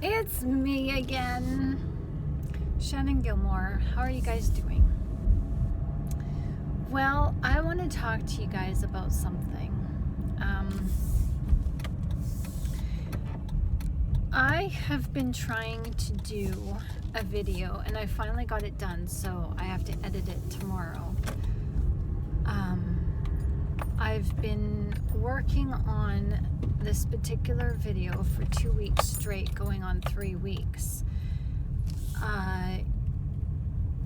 It's me again, Shannon Gilmore. How are you guys doing? Well, I want to talk to you guys about something. I have been trying to do a video and I finally got it done, so I have to edit it tomorrow. I've been working on this particular video for 2 weeks straight, going on 3 weeks.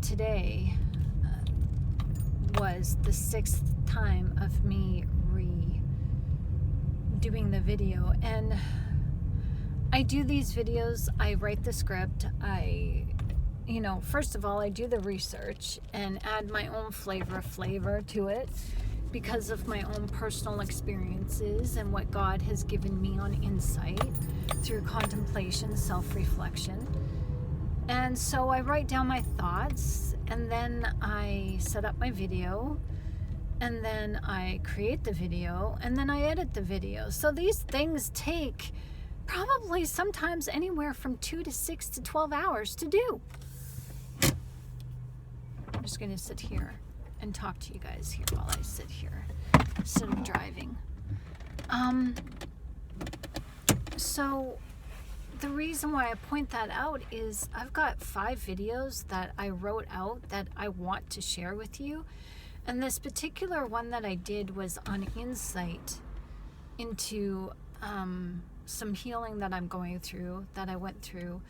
Today was the 6th time of me redoing the video, and I do these videos, I write the script, first of all, I do the research and add my own flavor to it because of my own personal experiences and what God has given me on insight through contemplation, self-reflection. And so I write down my thoughts, and then I set up my video, and then I create the video, and then I edit the video. So these things take probably sometimes anywhere from 2 to 6 to 12 hours to do. I'm just going to sit here and talk to you guys here while I sit here instead of driving. So the reason why I point that out is I've got 5 videos that I wrote out that I want to share with you. And this particular one that I did was on insight into some healing that I'm going through, that I went through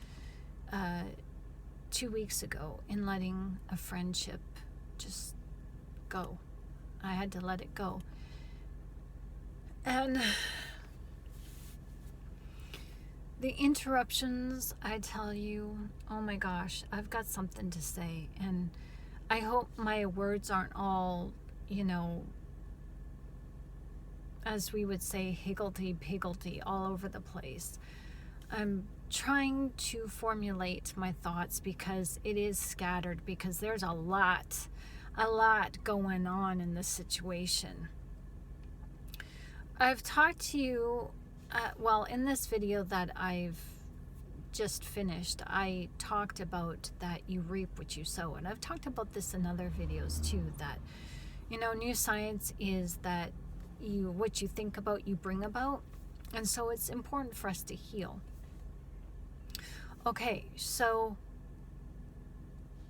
2 weeks ago in letting a friendship just go. I had to let it go. And the interruptions, I tell you, oh my gosh, I've got something to say. And I hope my words aren't all, as we would say, higgledy-piggledy all over the place. I'm trying to formulate my thoughts because it is scattered, because there's a lot going on in this situation. I've talked to you, in this video that I've just finished, I talked about that you reap what you sow. And I've talked about this in other videos too, that, new science is that what you think about, you bring about. And so it's important for us to heal. Okay, so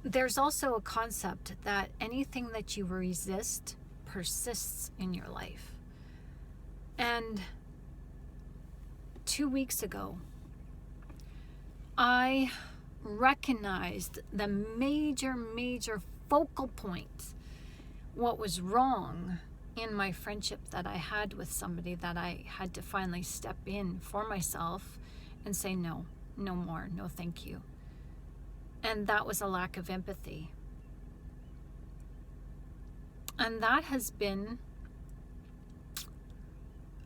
there's also a concept that anything that you resist persists in your life. And 2 weeks ago, I recognized the major focal point, what was wrong in my friendship that I had with somebody, that I had to finally step in for myself and say, no more, no thank you. And that was a lack of empathy. And that has been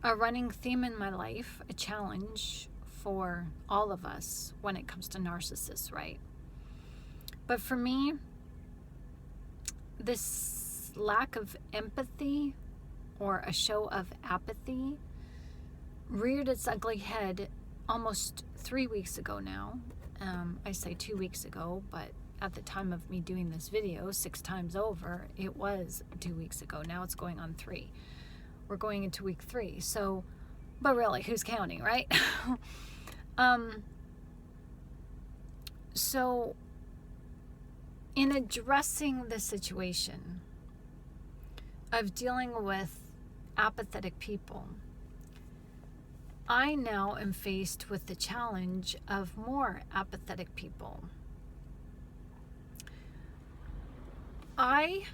a running theme in my life, a challenge for all of us when it comes to narcissists, right? But for me, this lack of empathy or a show of apathy reared its ugly head almost 3 weeks ago now. I say 2 weeks ago, but at the time of me doing this video, 6 times over, it was 2 weeks ago. Now it's going on 3. We're going into week 3. So, but really, who's counting, right? So in addressing the situation of dealing with apathetic people, I now am faced with the challenge of more apathetic people. I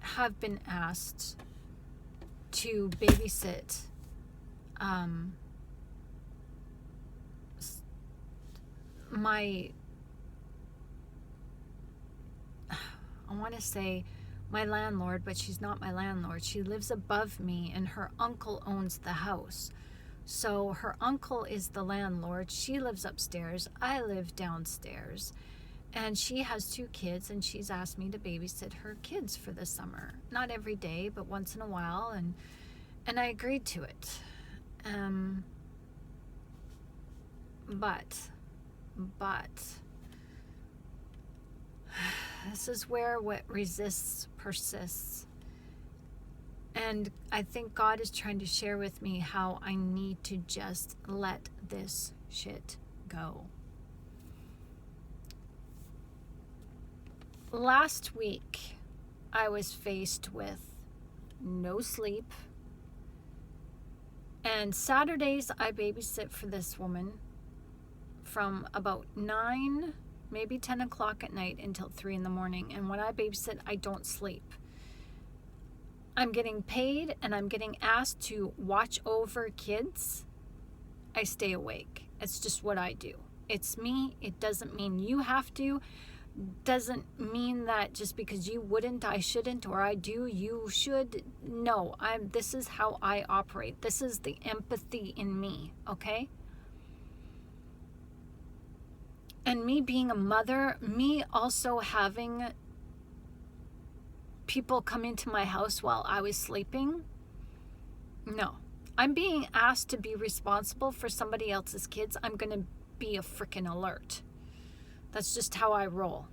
have been asked to babysit my landlord, but she's not my landlord. She lives above me, and her uncle owns the house. So her uncle is the landlord. She lives upstairs. I live downstairs. And she has 2 kids, and she's asked me to babysit her kids for the summer. Not every day, but once in a while, and I agreed to it. But this is where what resists persists. And I think God is trying to share with me how I need to just let this shit go. Last week, I was faced with no sleep. And Saturdays, I babysit for this woman from about 9, maybe 10 o'clock at night until 3 in the morning. And when I babysit, I don't sleep. I'm getting paid and I'm getting asked to watch over kids. I stay awake. It's just what I do. It's me. It doesn't mean you have to. Doesn't mean that just because you wouldn't, I shouldn't, or I do, you should. No, this is how I operate. This is the empathy in me, okay? And me being a mother, me also having people come into my house while I was sleeping. No, I'm being asked to be responsible for somebody else's kids. I'm going to be a freaking alert. That's just how I roll.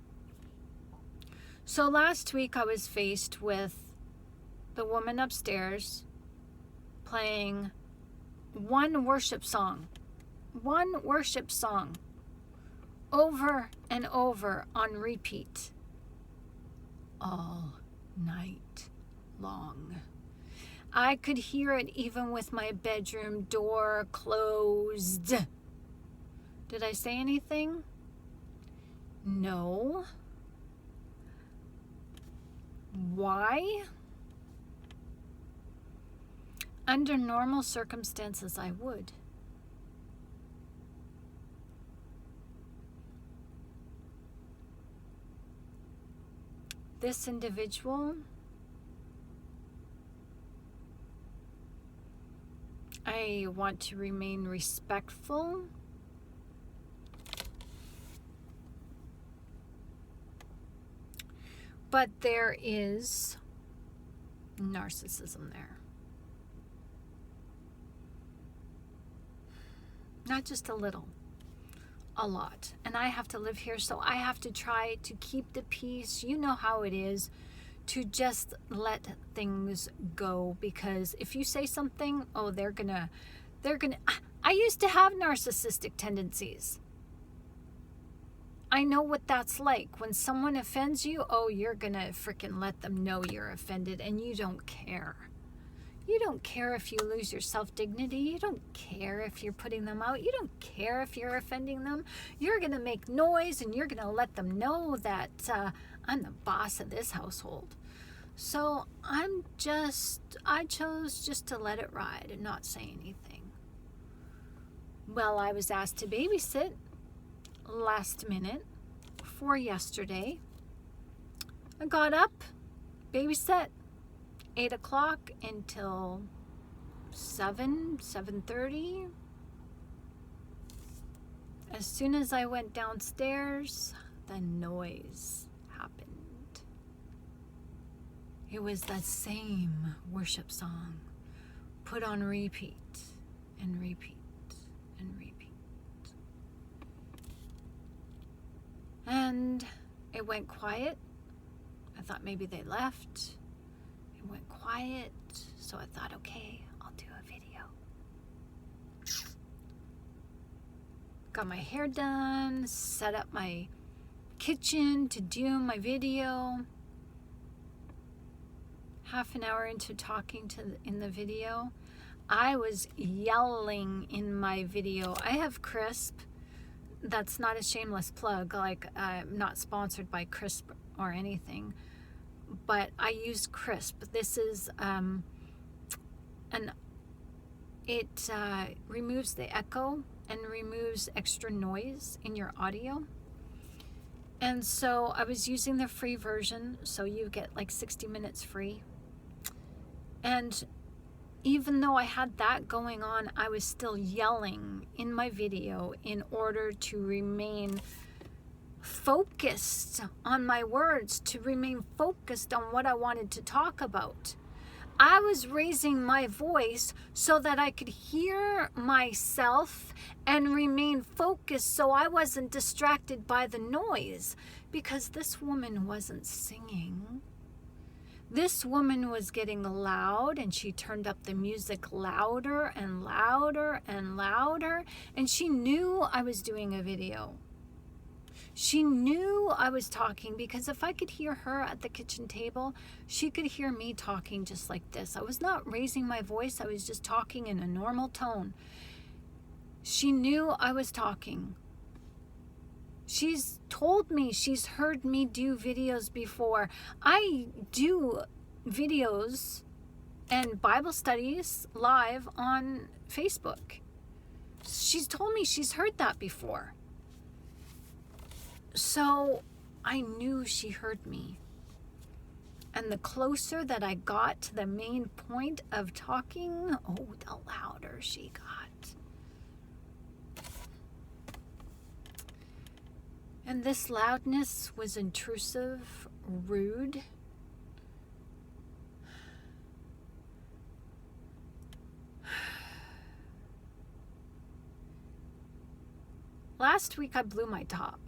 So last week I was faced with the woman upstairs playing one worship song over and over on repeat all night long. I could hear it even with my bedroom door closed. Did I say anything? No. Why? Under normal circumstances, I would. This individual, I want to remain respectful. But there is narcissism there. Not just a little, a lot. And I have to live here, so I have to try to keep the peace. You know how it is, to just let things go. Because if you say something, oh, they're gonna. I used to have narcissistic tendencies. I know what that's like. When someone offends you, oh, you're gonna freaking let them know you're offended, and you don't care. You don't care if you lose your self-dignity. You don't care if you're putting them out. You don't care if you're offending them. You're gonna make noise, and you're gonna let them know that I'm the boss of this household. So I chose just to let it ride and not say anything. Well, I was asked to babysit last minute for yesterday. I got up, babysat 8 o'clock until 7:30. As soon as I went downstairs, the noise happened. It was that same worship song put on repeat and repeat and repeat. And it went quiet. I thought maybe they left. It went quiet. So I thought, okay, I'll do a video. Got my hair done, set up my kitchen to do my video. Half an hour into talking in the video, I was yelling in my video. I have Crisp. That's not a shameless plug. Like, I'm not sponsored by Crisp or anything, but I use Crisp. This is it removes the echo and removes extra noise in your audio. And so I was using the free version, so you get like 60 minutes free. And even though I had that going on, I was still yelling in my video in order to remain focused on my words, to remain focused on what I wanted to talk about. I was raising my voice so that I could hear myself and remain focused so I wasn't distracted by the noise, because this woman wasn't singing. This woman was getting loud, and she turned up the music louder and louder and louder, and she knew I was doing a video. She knew I was talking, because if I could hear her at the kitchen table, she could hear me talking just like this. I was not raising my voice. I was just talking in a normal tone. She knew I was talking. She's told me, she's heard me do videos before. I do videos and Bible studies live on Facebook. She's told me she's heard that before. So I knew she heard me. And the closer that I got to the main point of talking, oh, the louder she got. And this loudness was intrusive, rude. Last week I blew my top.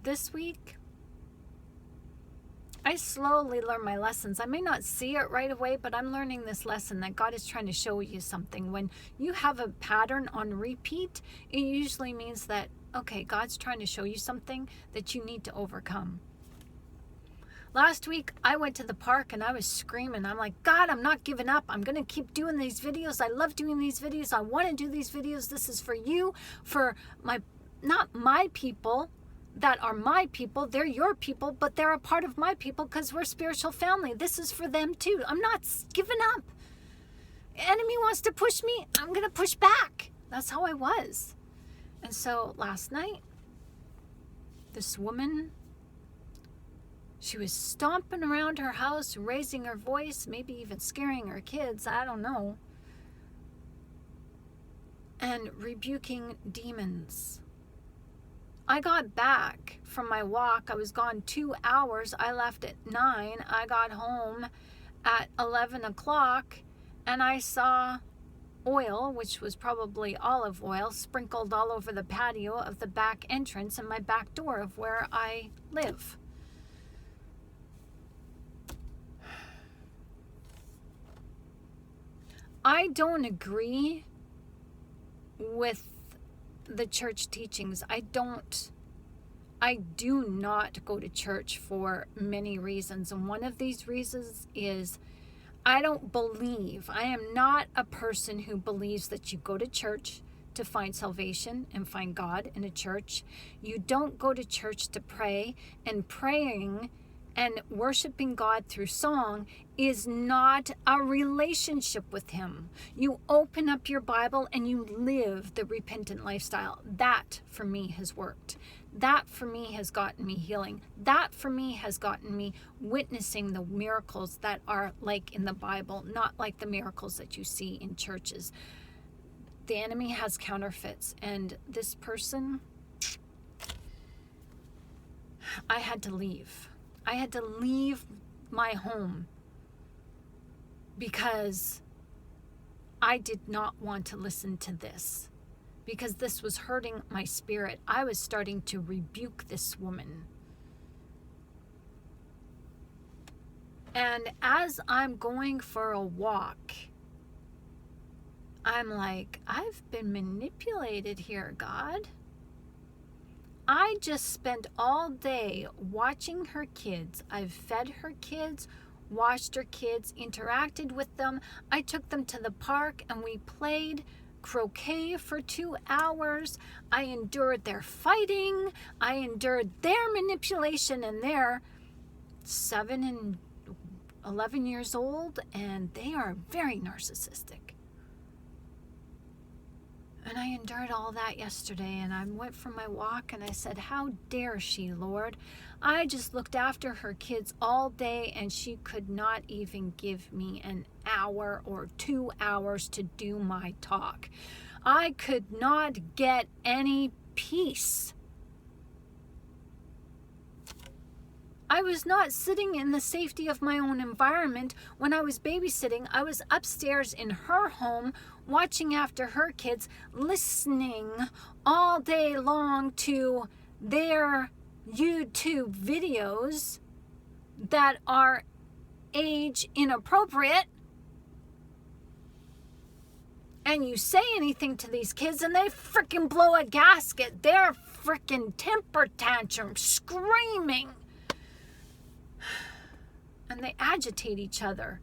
This week, I slowly learn my lessons. I may not see it right away, but I'm learning this lesson that God is trying to show you something. When you have a pattern on repeat, it usually means that, okay, God's trying to show you something that you need to overcome. Last week, I went to the park and I was screaming. I'm like, God, I'm not giving up. I'm going to keep doing these videos. I love doing these videos. I want to do these videos. This is for you, for not my people that are my people. They're your people, but they're a part of my people because we're spiritual family. This is for them too. I'm not giving up. Enemy wants to push me. I'm going to push back. That's how I was. And so last night, this woman, she was stomping around her house, raising her voice, maybe even scaring her kids, I don't know, and rebuking demons. I got back from my walk. I was gone 2 hours. I left at 9. I got home at 11 o'clock, and I saw oil, which was probably olive oil, sprinkled all over the patio of the back entrance and my back door of where I live. I don't agree with the church teachings. I do not go to church for many reasons. And one of these reasons is I am not a person who believes that you go to church to find salvation and find God in a church. You don't go to church to pray, and praying and worshiping God through song is not a relationship with Him. You open up your Bible and you live the repentant lifestyle. That for me has worked. That for me has gotten me healing. That for me has gotten me witnessing the miracles that are like in the Bible, not like the miracles that you see in churches. The enemy has counterfeits, and this person, I had to leave. I had to leave my home because I did not want to listen to this, because this was hurting my spirit. I was starting to rebuke this woman. And as I'm going for a walk, I'm like, I've been manipulated here, God. I just spent all day watching her kids. I've fed her kids, watched her kids, interacted with them. I took them to the park and we played croquet for 2 hours. I endured their fighting. I endured their manipulation, and they're 7 and 11 years old, and they are very narcissistic. And I endured all that yesterday, and I went for my walk and I said, how dare she, Lord? I just looked after her kids all day, and she could not even give me an hour or 2 hours to do my talk. I could not get any peace. I was not sitting in the safety of my own environment when I was babysitting. I was upstairs in her home, watching after her kids, listening all day long to their YouTube videos that are age inappropriate. And you say anything to these kids and they freaking blow a gasket. They're freaking temper tantrum, screaming. And they agitate each other.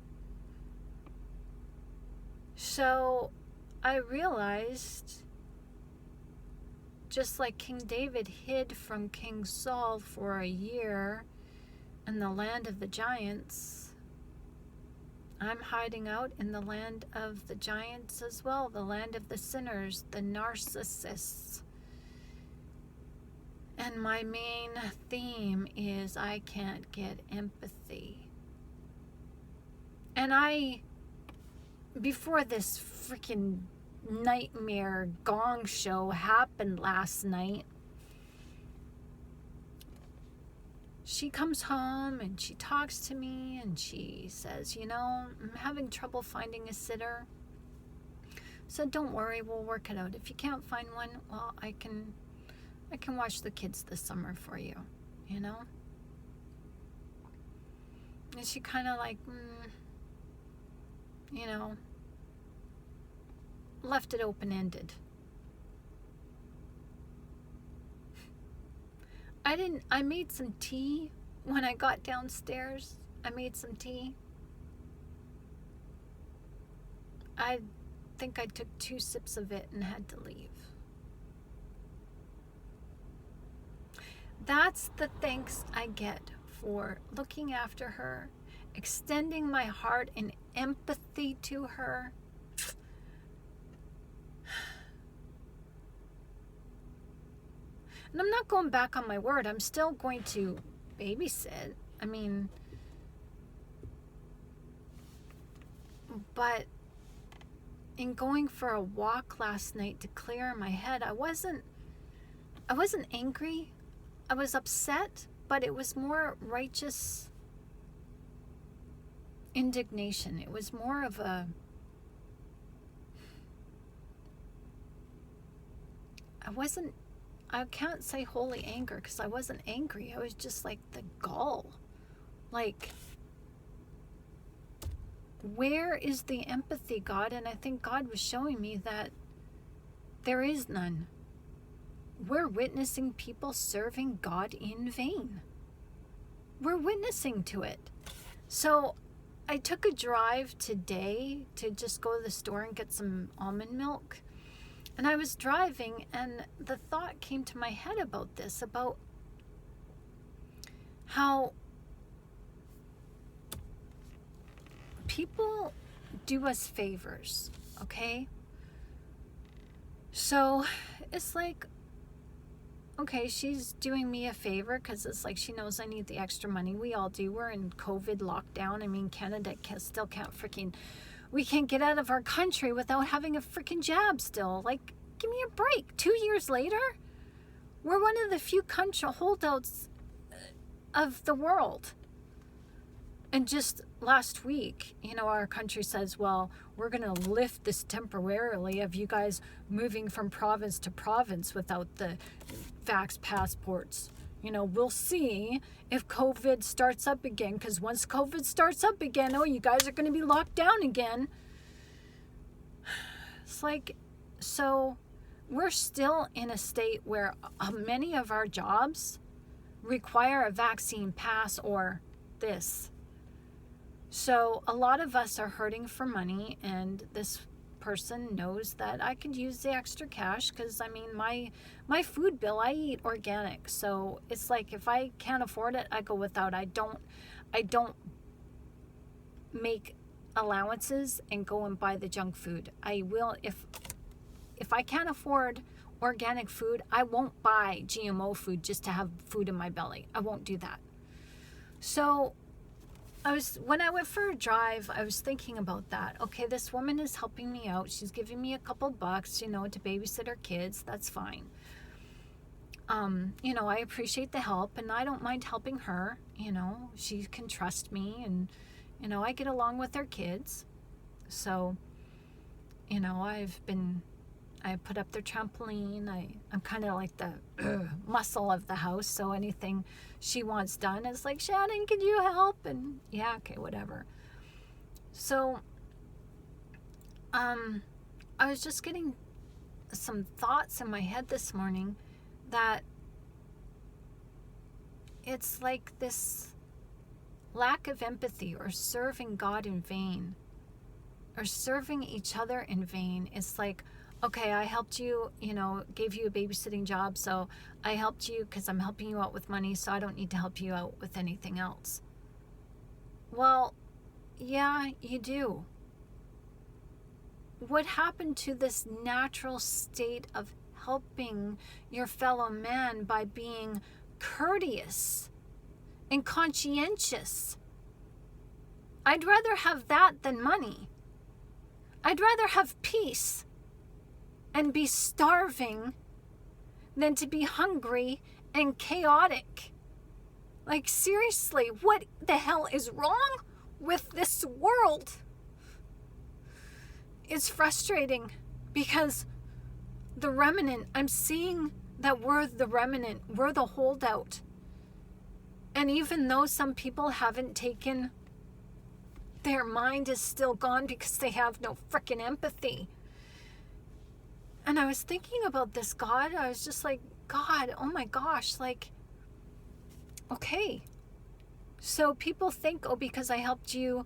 So I realized, just like King David hid from King Saul for a year in the land of the giants, I'm hiding out in the land of the giants as well, the land of the sinners, the narcissists. And my main theme is I can't get empathy. And before this freaking nightmare gong show happened last night, she comes home and she talks to me and she says, I'm having trouble finding a sitter. So don't worry, we'll work it out. If you can't find one, well, I can watch the kids this summer for you, And she kind of like, left it open-ended. I made some tea when I got downstairs. I made some tea. I think I took 2 sips of it and had to leave. That's the thanks I get for looking after her, extending my heart and empathy to her. And I'm not going back on my word. I'm still going to babysit. But in going for a walk last night to clear my head, I wasn't angry. I was upset, but it was more righteous indignation. It was more of I can't say holy anger because I wasn't angry. I was just like the gall. Like, where is the empathy, God? And I think God was showing me that there is none. We're witnessing people serving God in vain. We're witnessing to it. So I took a drive today to just go to the store and get some almond milk. And I was driving and the thought came to my head about this, about how people do us favors, okay? So it's like, okay, she's doing me a favor because it's like she knows I need the extra money. We all do. We're in COVID lockdown. Canada still can't we can't get out of our country without having a freaking jab still. Like, give me a break. 2 years later, we're one of the few country holdouts of the world. And just last week, our country says, well, we're going to lift this temporarily of you guys moving from province to province without the vax passports. We'll see if COVID starts up again, because once COVID starts up again, you guys are going to be locked down again. It's like, so we're still in a state where many of our jobs require a vaccine pass or this. So a lot of us are hurting for money, and this person knows that I could use the extra cash because my food bill, I eat organic, so it's like if I can't afford it, I go without. I don't make allowances and go and buy the junk food. I will if I can't afford organic food, I won't buy GMO food just to have food in my belly. I won't do that. So when I went for a drive, I was thinking about that. Okay, this woman is helping me out. She's giving me a couple bucks, to babysit her kids. That's fine. I appreciate the help and I don't mind helping her. She can trust me, and, I get along with their kids. So, I put up their trampoline. I'm kind of like the muscle of the house. So anything she wants done is like, Shannon, can you help? And yeah, okay, whatever. So, I was just getting some thoughts in my head this morning that it's like this lack of empathy, or serving God in vain, or serving each other in vain. It's like, okay, I helped you, gave you a babysitting job, so I helped you because I'm helping you out with money, so I don't need to help you out with anything else. Well, yeah, you do. What happened to this natural state of helping your fellow man by being courteous and conscientious? I'd rather have that than money. I'd rather have peace and be starving than to be hungry and chaotic. Like, seriously, what the hell is wrong with this world? It's frustrating because the remnant, I'm seeing that we're the remnant, we're the holdout. And even though some people haven't taken, their mind is still gone because they have no freaking empathy. And I was thinking about this, God. I was just like, God, oh my gosh, like, okay. So people think, oh, because I helped you,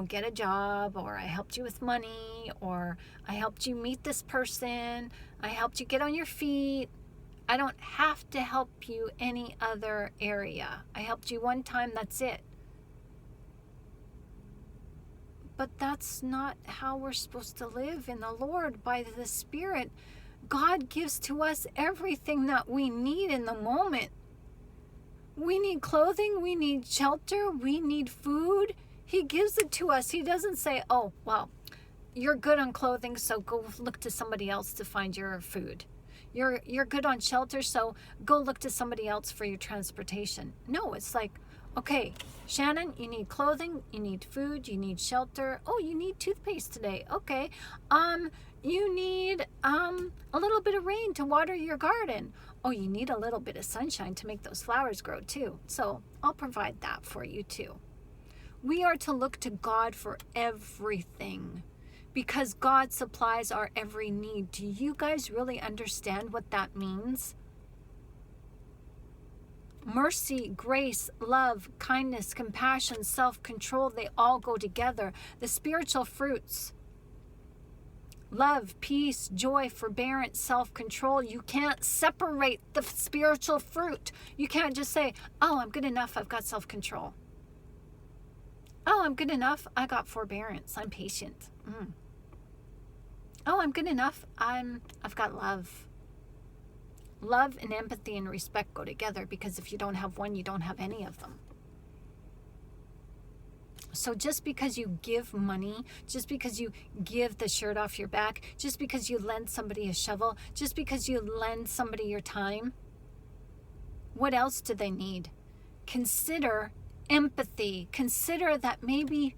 get a job, or I helped you with money, or I helped you meet this person, I helped you get on your feet, I don't have to help you any other area. I helped you one time, that's it. But that's not how we're supposed to live in the Lord. By the Spirit, God gives to us everything that we need in the moment. We need clothing, we need shelter, we need food. He gives it to us. He doesn't say, oh, well, you're good on clothing, so go look to somebody else to find your food. You're good on shelter, so go look to somebody else for your transportation. No, it's like, okay, Shannon, you need clothing, you need food, you need shelter. Oh, you need toothpaste today. Okay. You need a little bit of rain to water your garden. Oh, you need a little bit of sunshine to make those flowers grow too. So I'll provide that for you too. We are to look to God for everything because God supplies our every need. Do you guys really understand what that means? Mercy, grace, love, kindness, compassion, self-control, they all go together. The spiritual fruits, love, peace, joy, forbearance, self-control. You can't separate the spiritual fruit. You can't just say, oh, I'm good enough, I've got self-control. Oh, I'm good enough, I got forbearance, I'm patient. Oh, I'm good enough, I've got love. Love and empathy and respect go together, because if you don't have one, you don't have any of them. So just because you give money, just because you give the shirt off your back, just because you lend somebody a shovel, just because you lend somebody your time, what else do they need? Consider empathy. Consider that maybe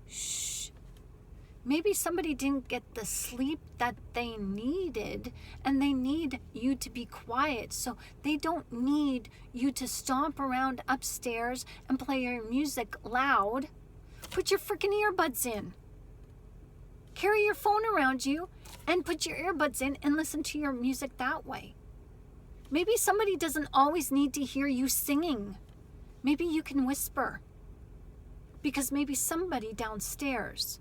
somebody didn't get the sleep that they needed, and they need you to be quiet. So they don't need you to stomp around upstairs and play your music loud. Put your freaking earbuds in. Carry your phone around you and put your earbuds in and listen to your music that way. Maybe somebody doesn't always need to hear you singing. Maybe you can whisper. Because maybe somebody downstairs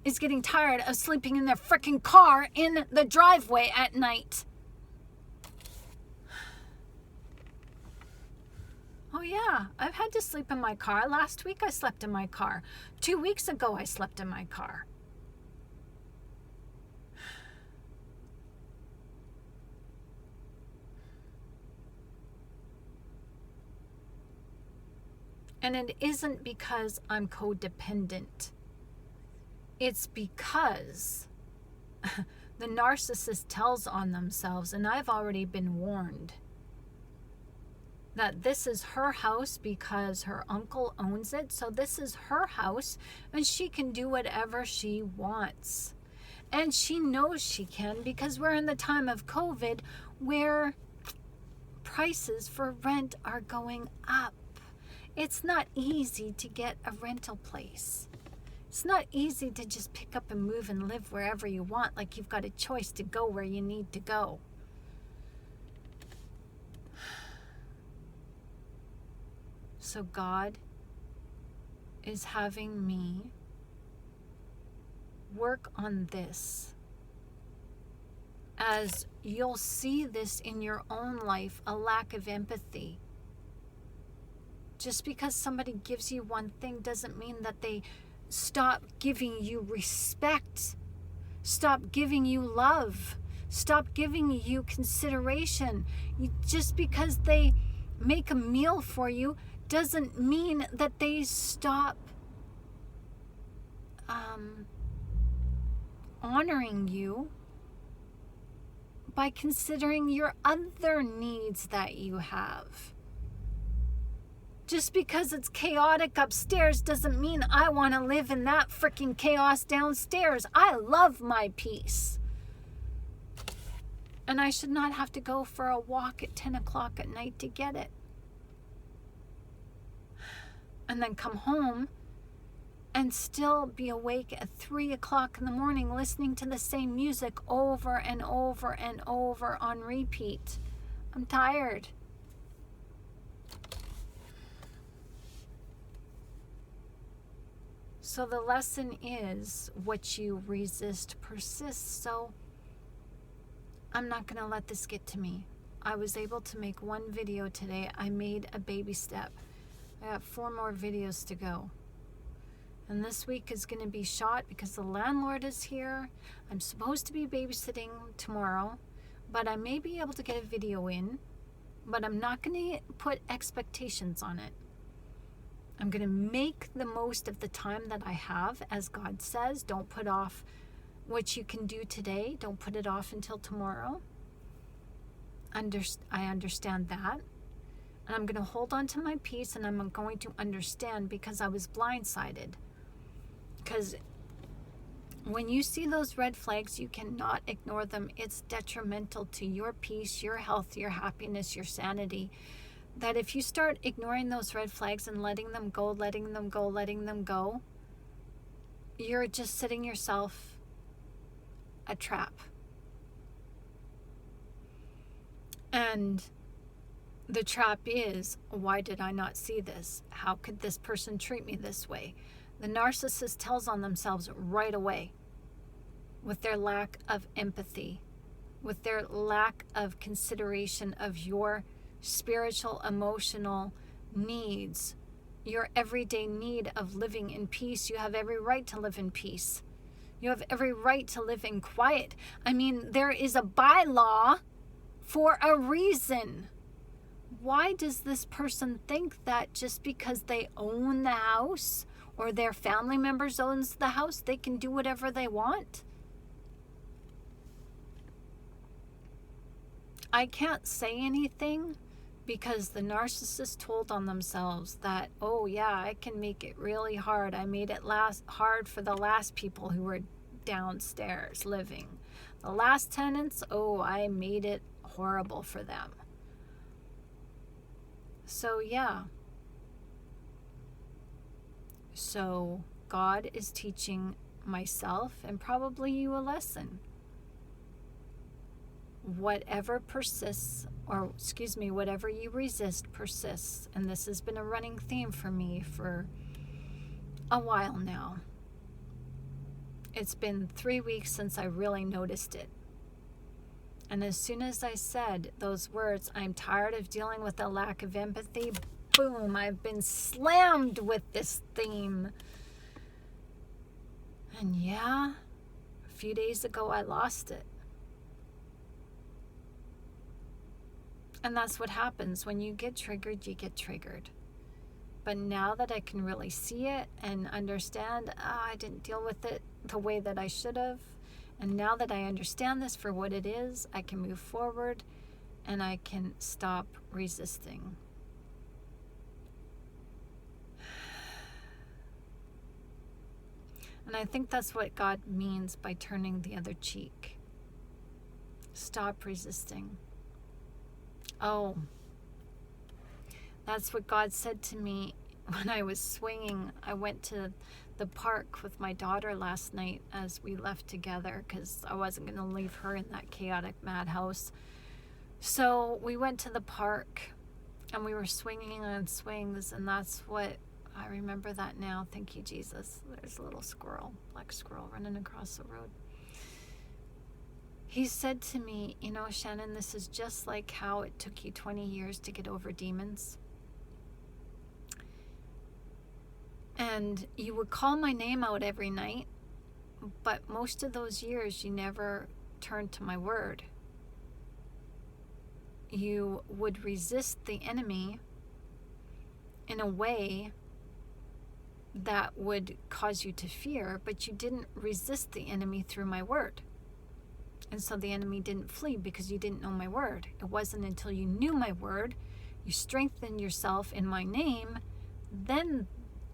is getting tired of sleeping in their freaking car in the driveway at night. Oh yeah, I've had to sleep in my car. Last week I slept in my car. 2 weeks ago I slept in my car. And it isn't because I'm codependent. It's because the narcissist tells on themselves, and I've already been warned. that this is her house because her uncle owns it. So this is her house and she can do whatever she wants. And she knows she can because we're in the time of COVID where prices for rent are going up. It's not easy to get a rental place. It's not easy to just pick up and move and live wherever you want, like you've got a choice to go where you need to go. So God is having me work on this, as you'll see this in your own life, a lack of empathy. Just because somebody gives you one thing doesn't mean that they stop giving you respect, stop giving you love, stop giving you consideration. Just because they make a meal for you doesn't mean that they stop honoring you by considering your other needs that you have. Just because it's chaotic upstairs doesn't mean I want to live in that freaking chaos downstairs. I love my peace. And I should not have to go for a walk at 10 o'clock at night to get it. And then come home and still be awake at 3 o'clock in the morning listening to the same music over and over and over on repeat. I'm tired. So the lesson is, what you resist persists. So I'm not going to let this get to me. I was able to make one video today. I made a baby step. I got 4 more videos to go. And this week is going to be shot because the landlord is here. I'm supposed to be babysitting tomorrow, but I may be able to get a video in, but I'm not going to put expectations on it. I'm going to make the most of the time that I have, as God says. Don't put off what you can do today. Don't put it off until tomorrow. I understand that. And I'm going to hold on to my peace, and I'm going to understand, because I was blindsided. Because when you see those red flags, you cannot ignore them. It's detrimental to your peace, your health, your happiness, your sanity. That if you start ignoring those red flags and letting them go, you're just setting yourself a trap. And the trap is, why did I not see this? How could this person treat me this way? The narcissist tells on themselves right away with their lack of empathy, with their lack of consideration of your spiritual, emotional needs, your everyday need of living in peace. You have every right to live in peace. You have every right to live in quiet. I mean, there is a bylaw for a reason. Why does this person think that just because they own the house or their family members owns the house, they can do whatever they want? I can't say anything because the narcissist told on themselves that, oh yeah, I can make it really hard. I made it hard for the last people who were downstairs living. The last tenants, oh, I made it horrible for them. So yeah. So God is teaching myself and probably you a lesson. Whatever persists, whatever you resist persists. And this has been a running theme for me for a while now. It's been 3 weeks since I really noticed it. And as soon as I said those words, I'm tired of dealing with a lack of empathy, boom, I've been slammed with this theme. And yeah, a few days ago I lost it. And that's what happens. When you get triggered, you get triggered. But now that I can really see it and understand, I didn't deal with it the way that I should have. And now that I understand this for what it is, I can move forward and I can stop resisting. And I think that's what God means by turning the other cheek. Stop resisting. Oh, that's what God said to me when I was swinging. I went to the park with my daughter last night as we left together because I wasn't going to leave her in that chaotic madhouse. So we went to the park and we were swinging on swings, and that's what I remember that now. Thank you, Jesus. There's a little squirrel, black squirrel running across the road. He said to me, you know, Shannon, this is just like how it took you 20 years to get over demons. And you would call my name out every night, but most of those years you never turned to my word. You would resist the enemy in a way that would cause you to fear, but you didn't resist the enemy through my word. And so the enemy didn't flee because you didn't know my word. It wasn't until you knew my word, you strengthened yourself in my name, then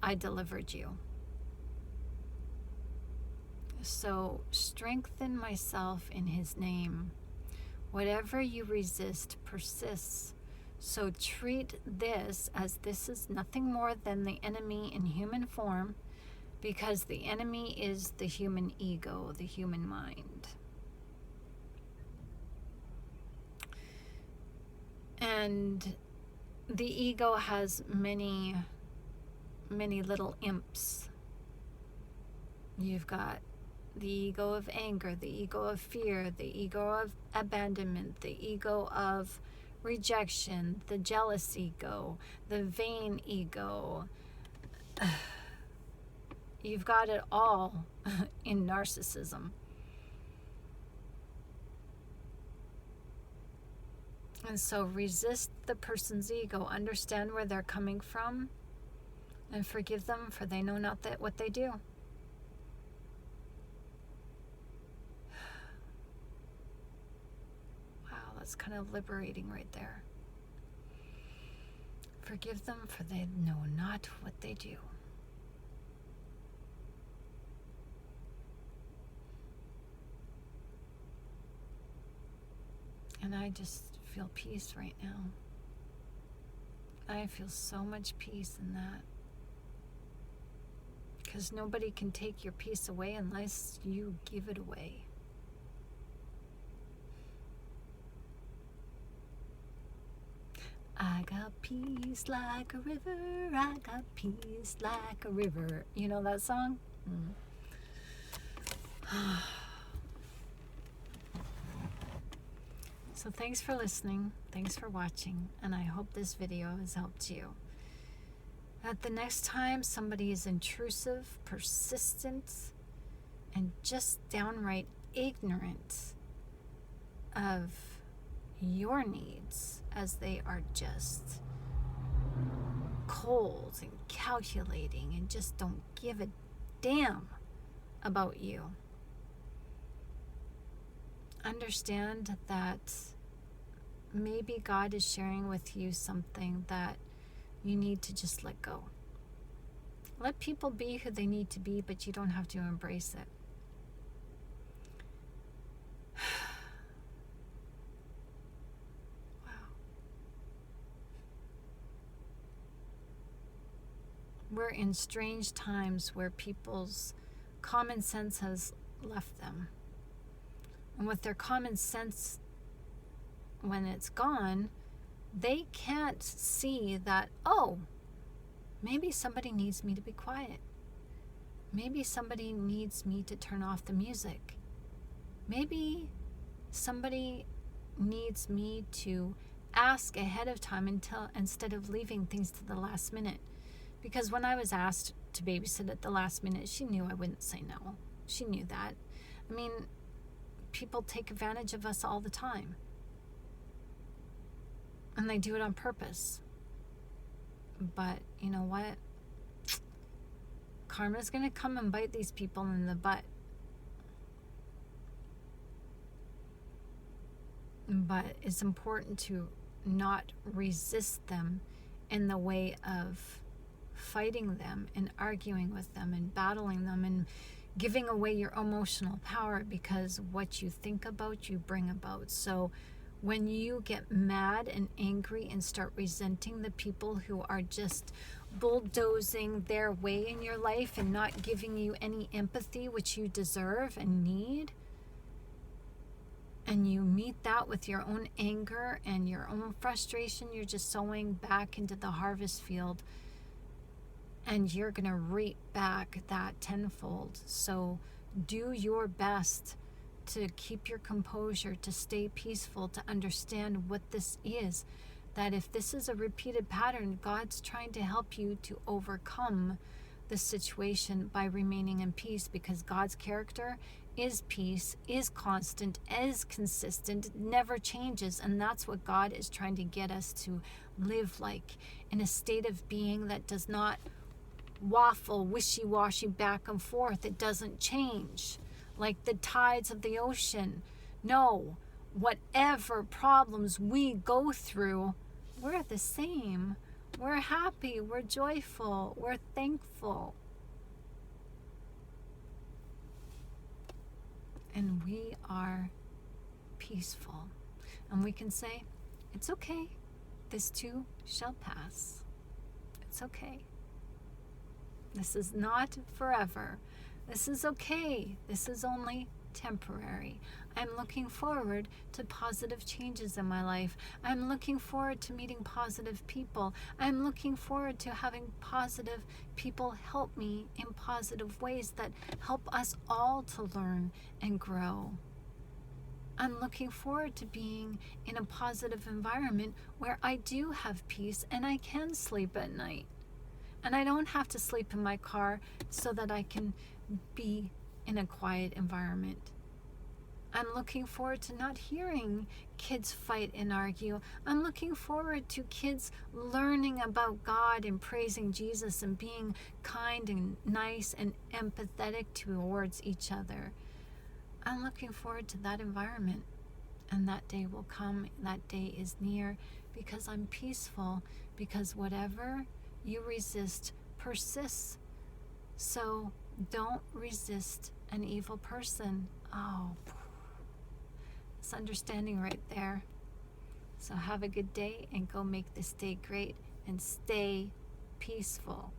I delivered you. So strengthen myself in his name. Whatever you resist persists. So treat this as this is nothing more than the enemy in human form, because the enemy is the human ego, the human mind. And the ego has many little imps. You've got the ego of anger, the ego of fear, the ego of abandonment, the ego of rejection, the jealous ego, the vain ego. You've got it all in narcissism. And so resist the person's ego, understand where they're coming from, and forgive them, for they know not that what they do. Wow, that's kind of liberating right there. Forgive them, for they know not what they do. And I just feel peace right now. I feel so much peace in that. Because nobody can take your peace away unless you give it away. I got peace like a river, I got peace like a river. You know that song? So thanks for listening, thanks for watching, and I hope this video has helped you. That the next time somebody is intrusive, persistent, and just downright ignorant of your needs, as they are just cold and calculating and just don't give a damn about you, understand that maybe God is sharing with you something that you need to just let go. Let people be who they need to be, but you don't have to embrace it. Wow. We're in strange times where people's common sense has left them. And with their common sense, when it's gone, they can't see that, oh, maybe somebody needs me to be quiet. Maybe somebody needs me to turn off the music. Maybe somebody needs me to ask ahead of time instead of leaving things to the last minute. Because when I was asked to babysit at the last minute, she knew I wouldn't say no. She knew that. I mean, people take advantage of us all the time. And they do it on purpose. But you know what? Karma's going to come and bite these people in the butt. But it's important to not resist them in the way of fighting them and arguing with them and battling them and giving away your emotional power, because what you think about, you bring about. So when you get mad and angry and start resenting the people who are just bulldozing their way in your life and not giving you any empathy, which you deserve and need, and you meet that with your own anger and your own frustration, you're just sowing back into the harvest field, and you're going to reap back that tenfold. So do your best to keep your composure, to stay peaceful, to understand what this is. That if this is a repeated pattern, God's trying to help you to overcome the situation by remaining in peace, because God's character is peace, is constant, is consistent, never changes. And that's what God is trying to get us to live like, in a state of being that does not waffle, wishy-washy back and forth. It doesn't change like the tides of the ocean. No, whatever problems we go through, we're the same. We're happy, we're joyful, we're thankful. And we are peaceful. And we can say, it's okay. This too shall pass. It's okay. This is not forever. This is okay. This is only temporary. I'm looking forward to positive changes in my life. I'm looking forward to meeting positive people. I'm looking forward to having positive people help me in positive ways that help us all to learn and grow. I'm looking forward to being in a positive environment where I do have peace and I can sleep at night. And I don't have to sleep in my car so that I can be in a quiet environment. I'm looking forward to not hearing kids fight and argue. I'm looking forward to kids learning about God and praising Jesus and being kind and nice and empathetic towards each other. I'm looking forward to that environment. And that day will come. That day is near, because I'm peaceful, because whatever you resist persists. So don't resist an evil person. Oh, it's understanding right there. So have a good day and go make this day great and stay peaceful.